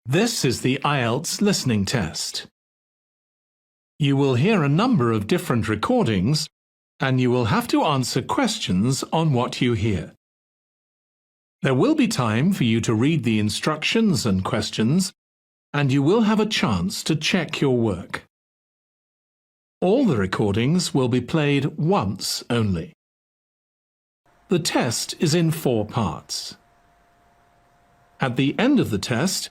This is the Ielts listening test. You will hear a number of different recordings, and you will have to answer questions on what you hear. There will be time for you to read the instructions and questions, and you will have a chance to check your work. All the recordings will be played once only. The test is in 4 parts. At the end of the test,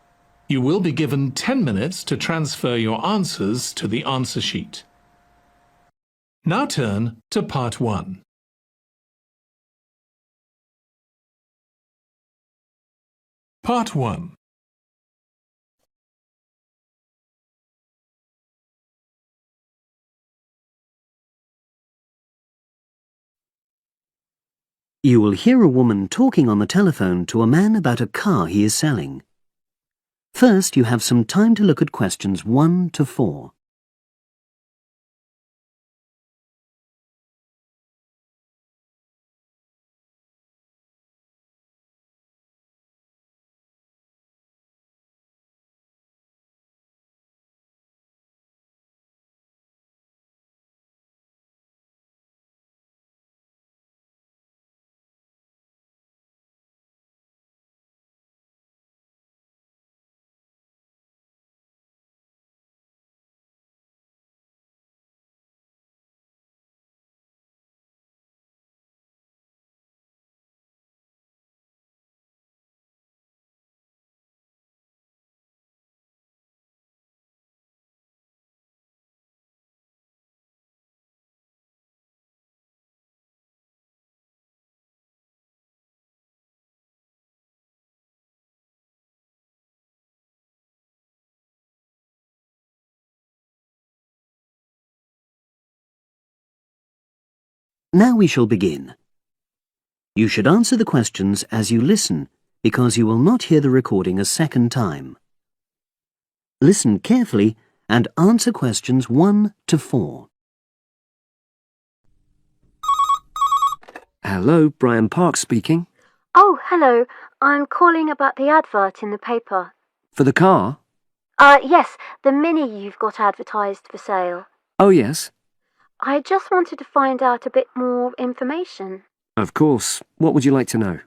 you will be given 10 minutes to transfer your answers to the answer sheet. Now turn to Part 1. Part 1. You will hear a woman talking on the telephone to a man about a car he is selling. First, you have some time to look at questions 1 to 4. Now we shall begin. You should answer the questions as you listen, because you will not hear the recording a second time. Listen carefully and answer questions 1 to 4. Hello, Brian Park speaking. Oh, hello. I'm calling about the advert in the paper. For the car? Yes, the Mini you've got advertised for sale. Oh, yes. I just wanted to find out a bit more information. Of course. What would you like to know?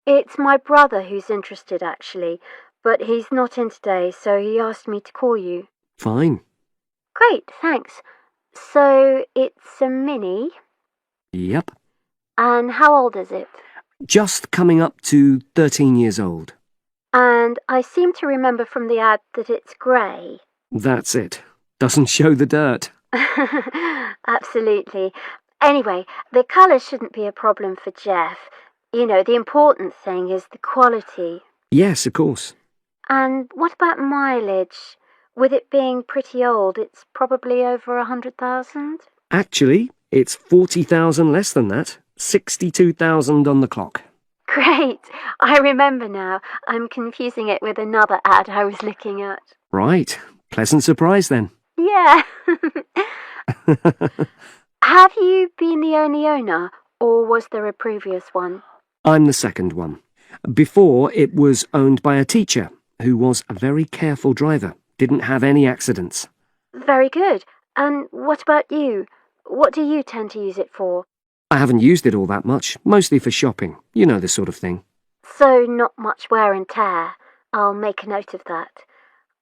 It's my brother who's interested, actually, but he's not in today, so he asked me to call you. Fine. Great, thanks. So, it's a Mini? Yep. And how old is it? Just coming up to 13 years old. And I seem to remember from the ad that it's grey. That's it. Doesn't show the dirt. Absolutely. Anyway, the colour shouldn't be a problem for Jeff. You know, the important thing is the quality. Yes, of course. And what about mileage? With it being pretty old, it's probably over 100,000? Actually, it's 40,000 less than that. 62,000 on the clock. Great! I remember now. I'm confusing it with another ad I was looking at. Right. Pleasant surprise then. Yeah. Have you been the only owner, or was there a previous one? I'm the second one. Before, it was owned by a teacher who was a very careful driver. Didn't have any accidents. Very good. And what about you? What do you tend to use it for? I haven't used it all that much, mostly for shopping. You know the sort of thing. So not much wear and tear. I'll make a note of that.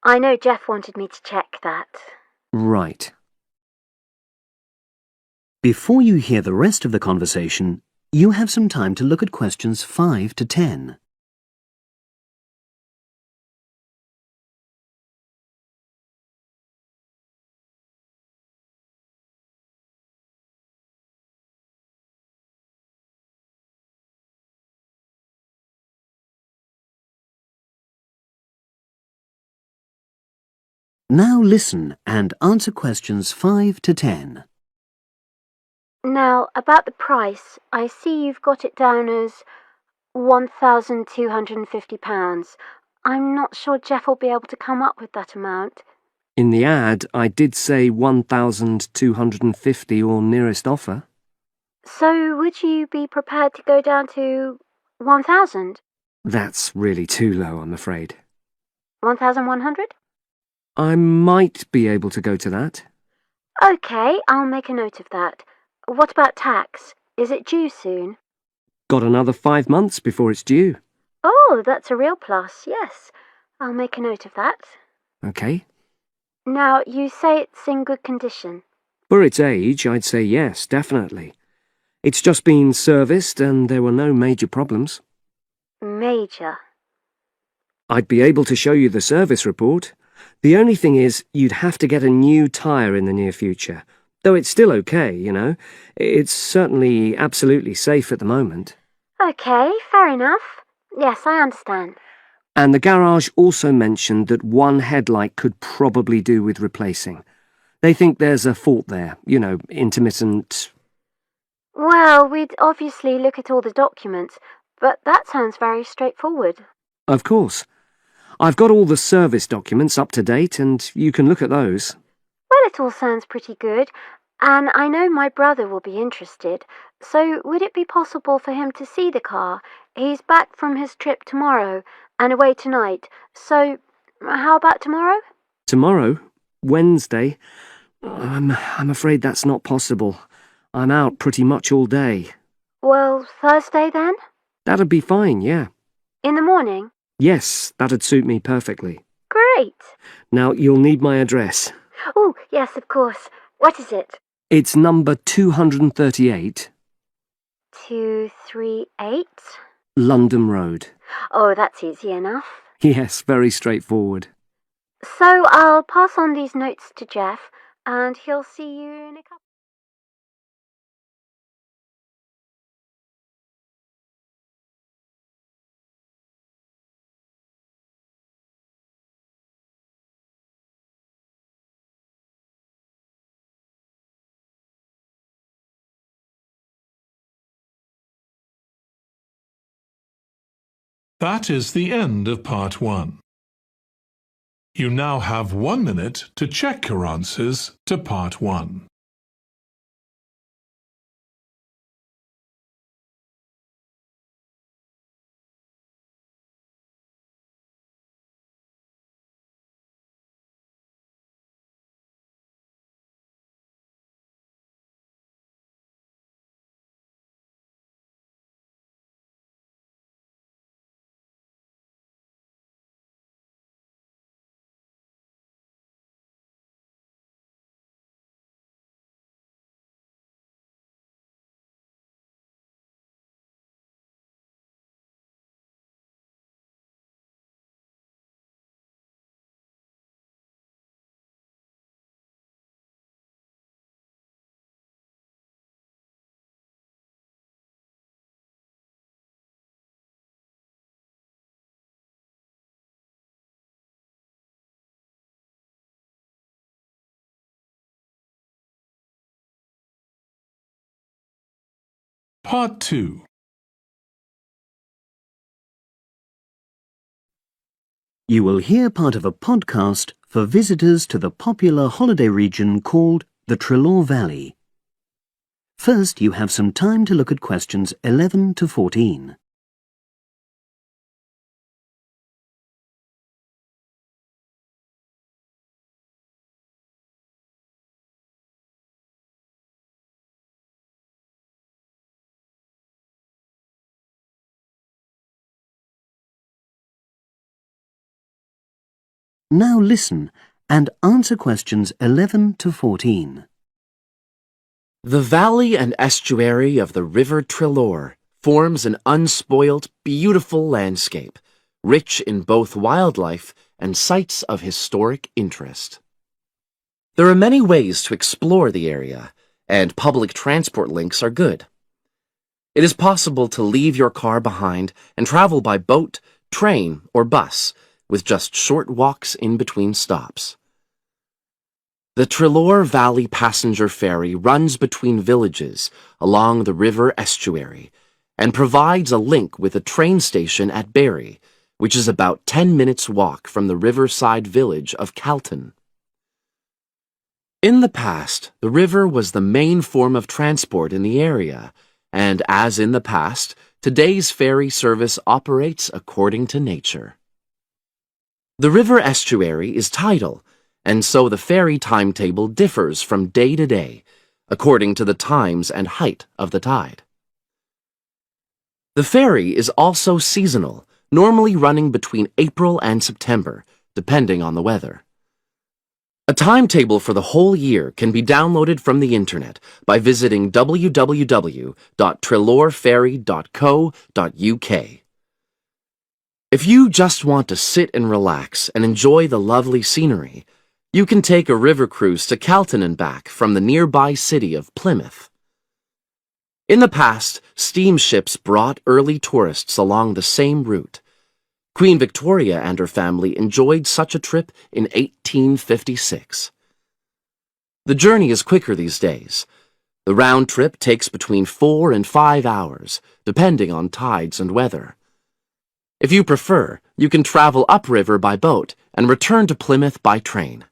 I know Jeff wanted me to check that. Right. Before you hear the rest of the conversation, you have some time to look at questions 5 to 10. Now listen and answer questions 5 to 10. Now, about the price, I see you've got it down as £1,250. I'm not sure Jeff will be able to come up with that amount. In the ad, I did say 1,250 or nearest offer. So would you be prepared to go down to 1,000? That's really too low, I'm afraid. 1,100? I might be able to go to that. OK, I'll make a note of that. What about tax? Is it due soon? Got another 5 months before it's due. Oh, that's a real plus, yes. I'll make a note of that. OK. Now, you say it's in good condition. For its age, I'd say yes, definitely. It's just been serviced and there were no major problems. Major. I'd be able to show you the service report. The only thing is, you'd have to get a new tyre in the near future. Though it's still OK, you know. It's certainly absolutely safe at the moment. OK, fair enough. Yes, I understand. And the garage also mentioned that one headlight could probably do with replacing. They think there's a fault there, you know, intermittent. Well, we'd obviously look at all the documents, but that sounds very straightforward. Of course. I've got all the service documents up to date, and you can look at those. Well, it all sounds pretty good, and I know my brother will be interested, so would it be possible for him to see the car? He's back from his trip tomorrow and away tonight, so how about tomorrow? Tomorrow? Wednesday? I'm afraid that's not possible. I'm out pretty much all day. Well, Thursday then? That'd be fine, yeah. In the morning? Yes, that'd suit me perfectly. Great. Now, you'll need my address. Oh, yes, of course. What is it? It's number 238, 238? London Road. Oh, that's easy enough. Yes, very straightforward. So I'll pass on these notes to Jeff, and he'll see you in a couple. That is the end of part 1. You now have 1 minute to check your answers to part 1. Part 2. You will hear part of a podcast for visitors to the popular holiday region called the Trelaw Valley. First, you have some time to look at questions 11 to 14. Now listen and answer questions 11 to 14. The valley and estuary of the River Trelaw forms an unspoilt, beautiful landscape, rich in both wildlife and sites of historic interest. There are many ways to explore the area, and public transport links are good. It is possible to leave your car behind and travel by boat, train, or bus, with just short walks in between stops. The Trelaw Valley Passenger Ferry runs between villages along the river estuary and provides a link with a train station at Barry, which is about 10 minutes' walk from the riverside village of Calton. In the past, the river was the main form of transport in the area, and as in the past, today's ferry service operates according to nature. The river estuary is tidal, and so the ferry timetable differs from day to day, according to the times and height of the tide. The ferry is also seasonal, normally running between April and September, depending on the weather. A timetable for the whole year can be downloaded from the internet by visiting www.trelorferry.co.uk. If you just want to sit and relax and enjoy the lovely scenery, you can take a river cruise to Calton and back from the nearby city of Plymouth. In the past, steamships brought early tourists along the same route. Queen Victoria and her family enjoyed such a trip in 1856. The journey is quicker these days. The round trip takes between 4 and 5 hours, depending on tides and weather. If you prefer, you can travel upriver by boat and return to Plymouth by train.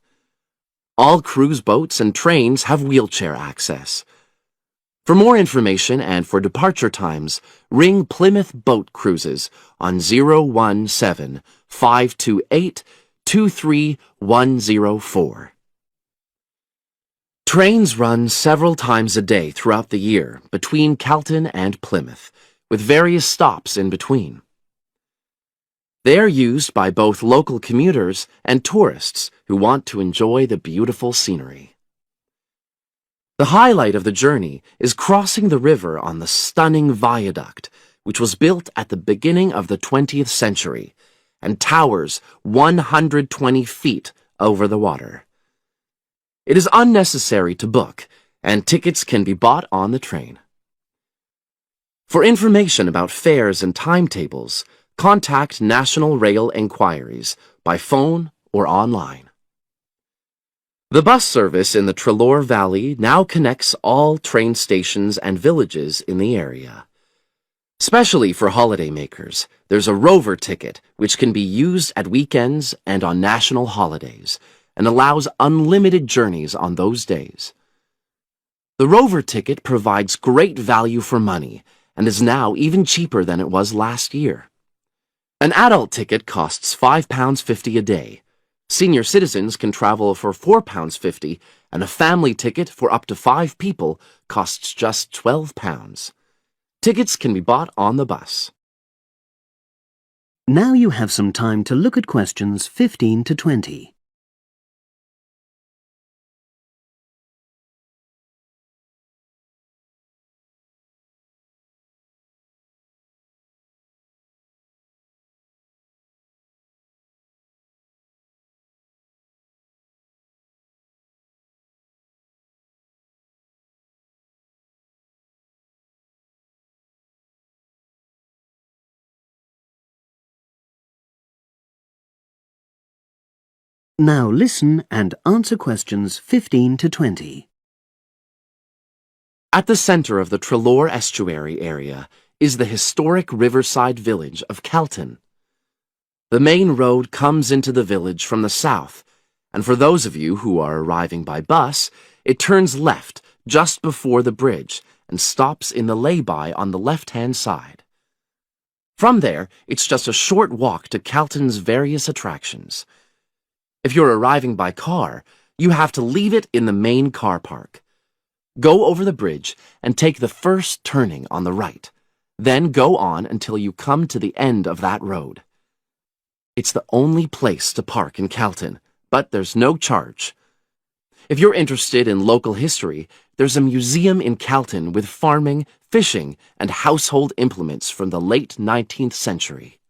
All cruise boats and trains have wheelchair access. For more information and for departure times, ring Plymouth Boat Cruises on 017-528-23104. Trains run several times a day throughout the year between Calton and Plymouth, with various stops in between. They are used by both local commuters and tourists who want to enjoy the beautiful scenery. The highlight of the journey is crossing the river on the stunning viaduct, which was built at the beginning of the 20th century and towers 120 feet over the water. It is unnecessary to book, and tickets can be bought on the train. For information about fares and timetables, contact National Rail Enquiries by phone or online. The bus service in the Trelor Valley now connects all train stations and villages in the area. Especially for holidaymakers, there's a Rover ticket which can be used at weekends and on national holidays and allows unlimited journeys on those days. The Rover ticket provides great value for money and is now even cheaper than it was last year. An adult ticket costs £5.50 a day. Senior citizens can travel for £4.50, and a family ticket for up to 5 people costs just £12. Tickets can be bought on the bus. Now you have some time to look at questions 15 to 20. Now listen and answer questions 15 to 20. At the center of the Trelor Estuary area is the historic riverside village of Calton. The main road comes into the village from the south, and for those of you who are arriving by bus, it turns left just before the bridge and stops in the lay-by on the left-hand side. From there, it's just a short walk to Calton's various attractions. If you're arriving by car, you have to leave it in the main car park. Go over the bridge and take the first turning on the right. Then go on until you come to the end of that road. It's the only place to park in Calton, but there's no charge. If you're interested in local history, there's a museum in Calton with farming, fishing, and household implements from the late 19th century.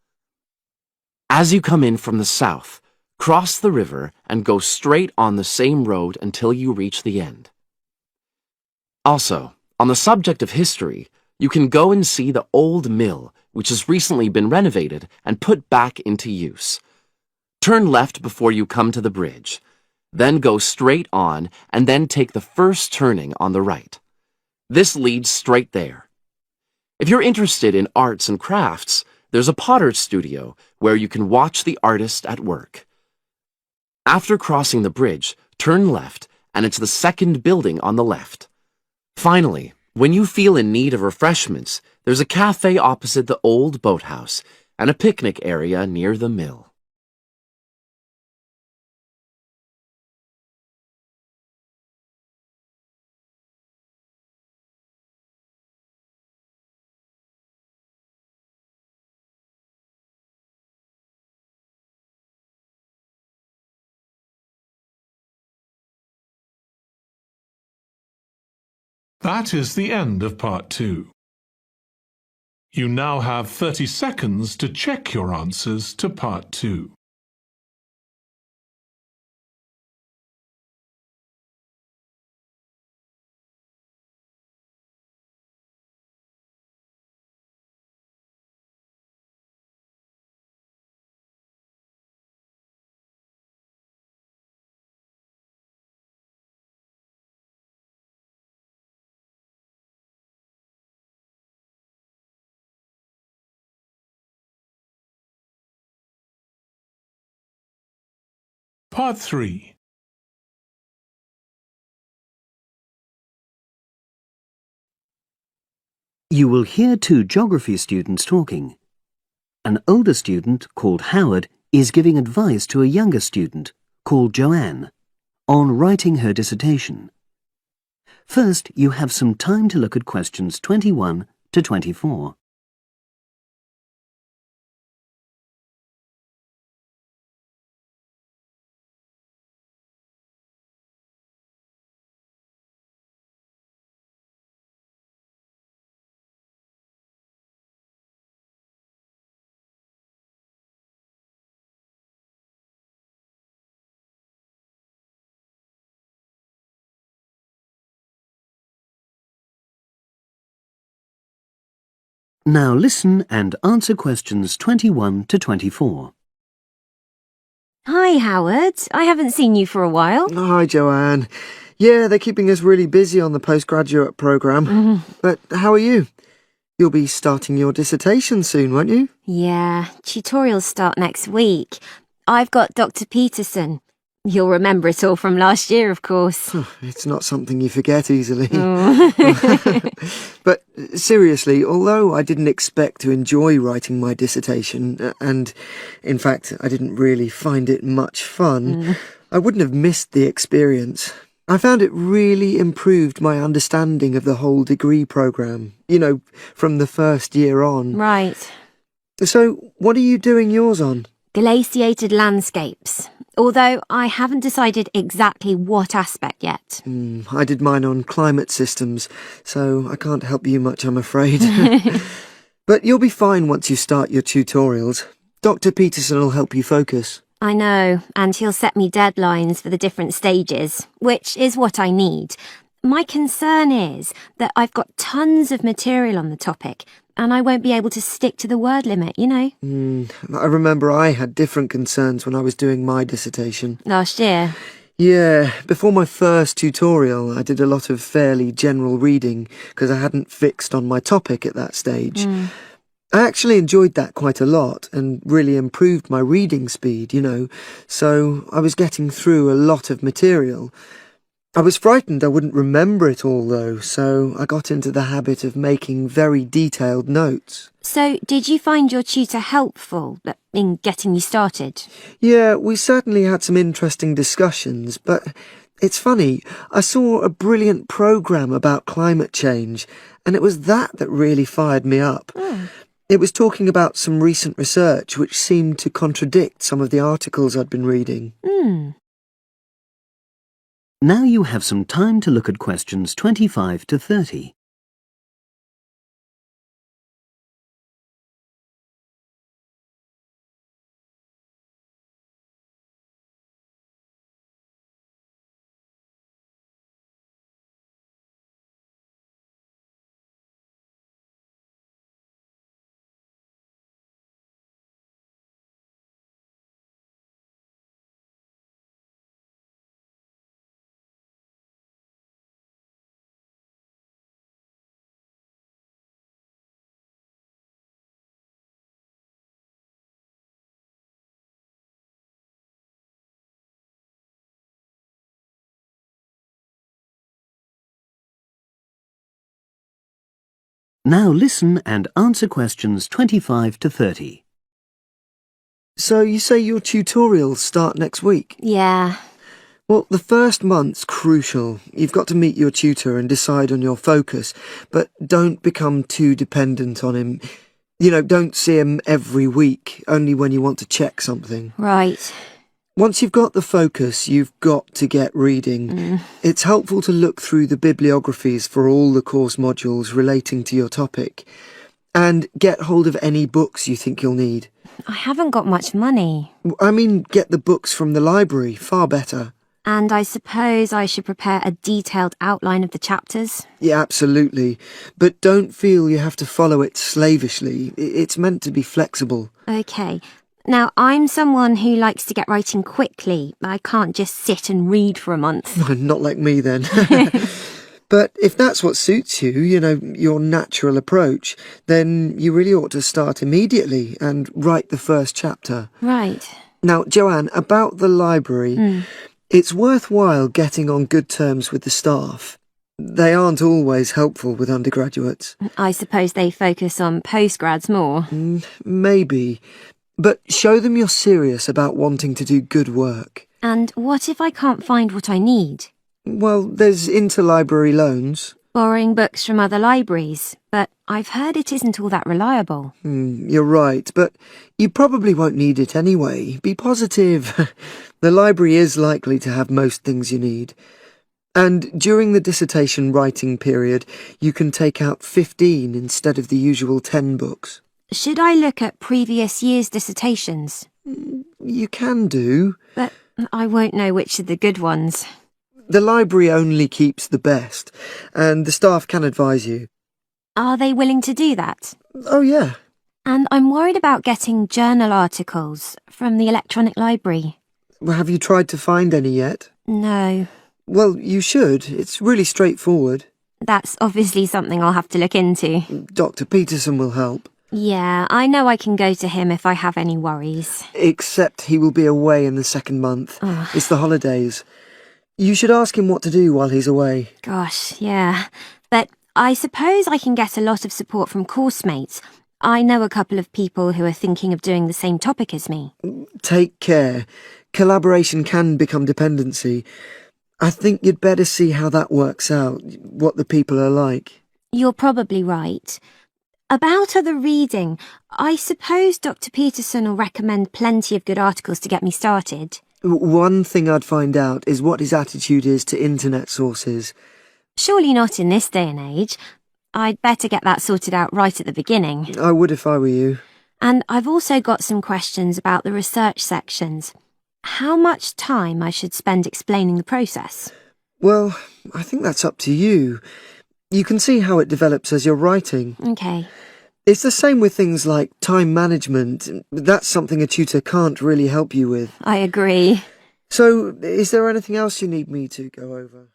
As you come in from the south, cross the river and go straight on the same road until you reach the end. Also, on the subject of history, you can go and see the old mill, which has recently been renovated and put back into use. Turn left before you come to the bridge. Then go straight on and then take the first turning on the right. This leads straight there. If you're interested in arts and crafts, there's a potter's studio where you can watch the artist at work. After crossing the bridge, turn left, and it's the second building on the left. Finally, when you feel in need of refreshments, there's a cafe opposite the old boathouse and a picnic area near the mill. That is the end of part 2. You now have 30 seconds to check your answers to part 2. Part 3. You will hear 2 geography students talking. An older student, called Howard, is giving advice to a younger student, called Joanne, on writing her dissertation. First, you have some time to look at questions 21 to 24. Now listen and answer questions 21 to 24. Hi, Howard. I haven't seen you for a while. Hi, Joanne. Yeah, they're keeping us really busy on the postgraduate programme. But how are you? You'll be starting your dissertation soon, won't you? Yeah, tutorials start next week. I've got Dr. Peterson. You'll remember it all from last year, of course. It's not something you forget easily. Oh. But seriously, although I didn't expect to enjoy writing my dissertation, and in fact I didn't really find it much fun, I wouldn't have missed the experience. I found it really improved my understanding of the whole degree programme, from the first year on. Right. So, what are you doing yours on? Glaciated landscapes. Although I haven't decided exactly what aspect yet. I did mine on climate systems, so I can't help you much, I'm afraid. But you'll be fine once you start your tutorials. Dr. Peterson will help you focus. I know, and he'll set me deadlines for the different stages, which is what I need. My concern is that I've got tons of material on the topic, and I won't be able to stick to the word limit, I remember I had different concerns when I was doing my dissertation. Last year. Yeah, before my first tutorial, I did a lot of fairly general reading because I hadn't fixed on my topic at that stage. I actually enjoyed that quite a lot and really improved my reading speed, so I was getting through a lot of material. I was frightened I wouldn't remember it all, though, so I got into the habit of making very detailed notes. So, did you find your tutor helpful in getting you started? Yeah, we certainly had some interesting discussions, but it's funny, I saw a brilliant programme about climate change, and it was that really fired me up. It was talking about some recent research which seemed to contradict some of the articles I'd been reading. Now you have some time to look at questions 25 to 30. Now listen and answer questions 25 to 30. So you say your tutorials start next week? Yeah. Well, the first month's crucial. You've got to meet your tutor and decide on your focus, but don't become too dependent on him. Don't see him every week, only when you want to check something. Right. Once you've got the focus, you've got to get reading. It's helpful to look through the bibliographies for all the course modules relating to your topic, and get hold of any books you think you'll need. I haven't got much money. I mean, get the books from the library, far better. And I suppose I should prepare a detailed outline of the chapters? Yeah, absolutely. But don't feel you have to follow it slavishly. It's meant to be flexible. OK. Now, I'm someone who likes to get writing quickly. I can't just sit and read for a month. Not like me, then. But if that's what suits you, your natural approach, then you really ought to start immediately and write the first chapter. Right. Now, Joanne, about the library, it's worthwhile getting on good terms with the staff. They aren't always helpful with undergraduates. I suppose they focus on postgrads more. Maybe. But show them you're serious about wanting to do good work. And what if I can't find what I need? Well, there's interlibrary loans. Borrowing books from other libraries, but I've heard it isn't all that reliable. You're right, but you probably won't need it anyway. Be positive. The library is likely to have most things you need. And during the dissertation writing period, you can take out 15 instead of the usual 10 books. Should I look at previous year's dissertations? You can do. But I won't know which are the good ones. The library only keeps the best, and the staff can advise you. Are they willing to do that? Oh, yeah. And I'm worried about getting journal articles from the electronic library. Well, have you tried to find any yet? No. Well, you should. It's really straightforward. That's obviously something I'll have to look into. Dr. Peterson will help. Yeah, I know I can go to him if I have any worries. Except he will be away in the second month. It's the holidays. You should ask him what to do while he's away. Gosh, yeah. But I suppose I can get a lot of support from course mates. I know a couple of people who are thinking of doing the same topic as me. Take care. Collaboration can become dependency. I think you'd better see how that works out, what the people are like. You're probably right. About other reading, I suppose Dr. Peterson will recommend plenty of good articles to get me started. One thing I'd find out is what his attitude is to internet sources. Surely not in this day and age. I'd better get that sorted out right at the beginning. I would if I were you. And I've also got some questions about the research sections. How much time I should spend explaining the process? Well, I think that's up to you. You can see how it develops as you're writing. OK. It's the same with things like time management. That's something a tutor can't really help you with. I agree. So, is there anything else you need me to go over?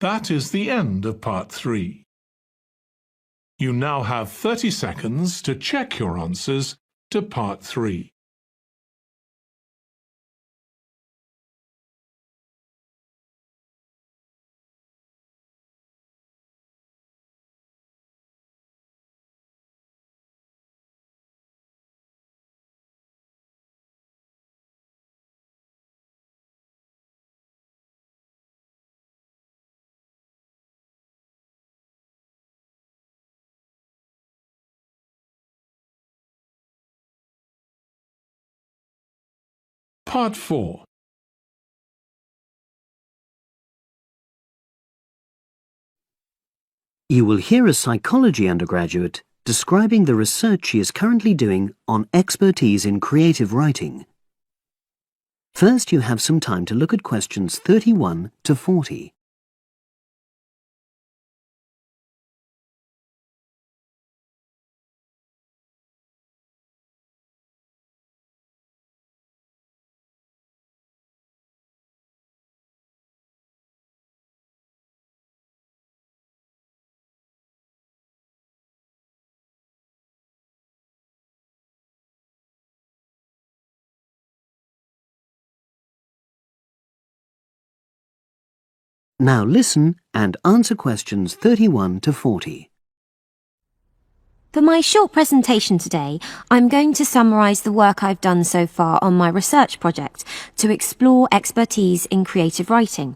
That is the end of part 3. You now have 30 seconds to check your answers to part 3. Part 4. You will hear a psychology undergraduate describing the research she is currently doing on expertise in creative writing. First, you have some time to look at questions 31 to 40. Now listen and answer questions 31 to 40. For my short presentation today, I'm going to summarise the work I've done so far on my research project to explore expertise in creative writing.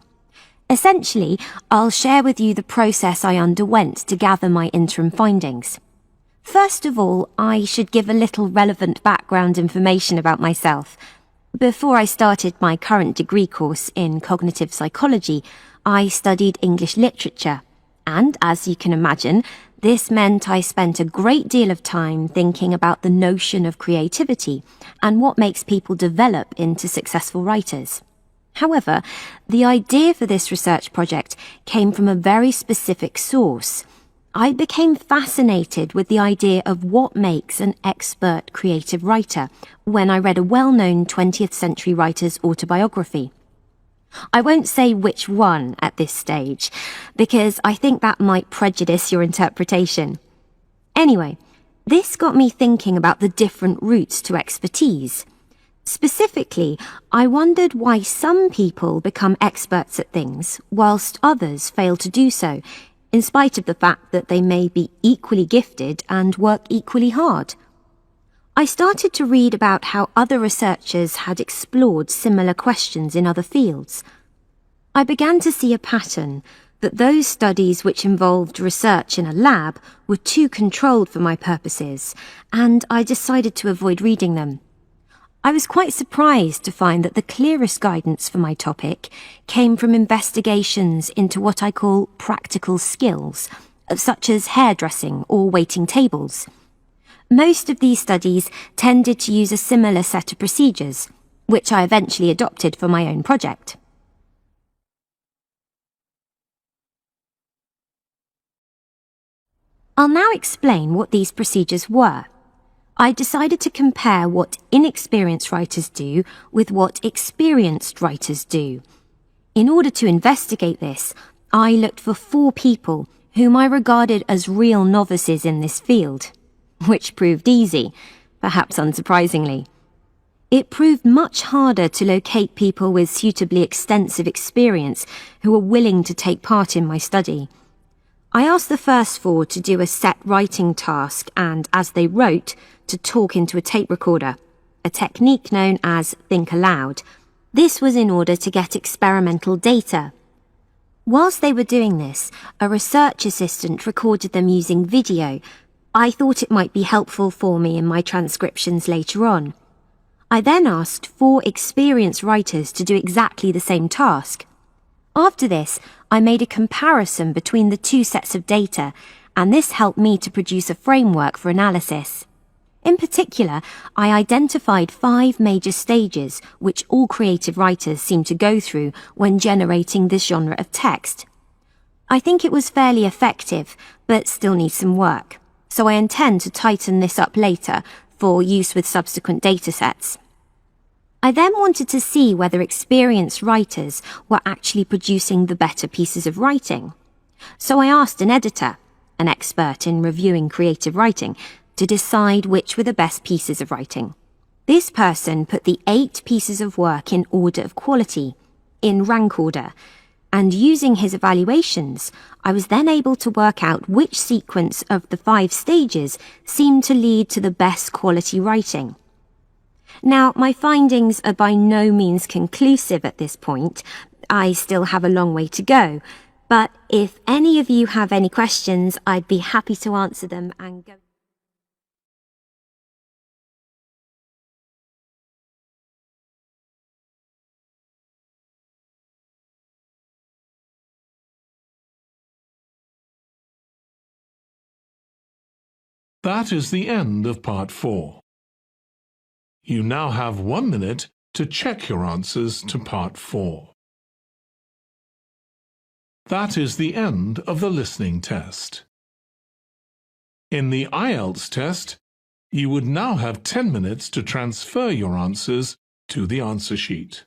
Essentially, I'll share with you the process I underwent to gather my interim findings. First of all, I should give a little relevant background information about myself. Before I started my current degree course in cognitive psychology, I studied English literature, and as you can imagine, this meant I spent a great deal of time thinking about the notion of creativity and what makes people develop into successful writers. However, the idea for this research project came from a very specific source. I became fascinated with the idea of what makes an expert creative writer when I read a well-known 20th century writer's autobiography. I won't say which one at this stage, because I think that might prejudice your interpretation. Anyway, this got me thinking about the different routes to expertise. Specifically, I wondered why some people become experts at things whilst others fail to do so, in spite of the fact that they may be equally gifted and work equally hard. I started to read about how other researchers had explored similar questions in other fields. I began to see a pattern that those studies which involved research in a lab were too controlled for my purposes, and I decided to avoid reading them. I was quite surprised to find that the clearest guidance for my topic came from investigations into what I call practical skills, such as hairdressing or waiting tables. Most of these studies tended to use a similar set of procedures, which I eventually adopted for my own project. I'll now explain what these procedures were. I decided to compare what inexperienced writers do with what experienced writers do. In order to investigate this, I looked for 4 people whom I regarded as real novices in this field, which proved easy, perhaps unsurprisingly. It proved much harder to locate people with suitably extensive experience who were willing to take part in my study. I asked the first 4 to do a set writing task and, as they wrote, to talk into a tape recorder, a technique known as think aloud. This was in order to get experimental data. Whilst they were doing this, a research assistant recorded them using video. I thought it might be helpful for me in my transcriptions later on. I then asked 4 experienced writers to do exactly the same task. After this, I made a comparison between the 2 sets of data, and this helped me to produce a framework for analysis. In particular, I identified 5 major stages which all creative writers seem to go through when generating this genre of text. I think it was fairly effective, but still needs some work, so I intend to tighten this up later for use with subsequent datasets. I then wanted to see whether experienced writers were actually producing the better pieces of writing. So I asked an editor, an expert in reviewing creative writing, to decide which were the best pieces of writing. This person put the 8 pieces of work in order of quality, in rank order, and using his evaluations, I was then able to work out which sequence of the 5 stages seemed to lead to the best quality writing. Now, my findings are by no means conclusive at this point. I still have a long way to go, but if any of you have any questions, I'd be happy to answer them and go. That is the end of part 4. You now have 1 minute to check your answers to part 4. That is the end of the listening test. In the Ielts test, you would now have 10 minutes to transfer your answers to the answer sheet.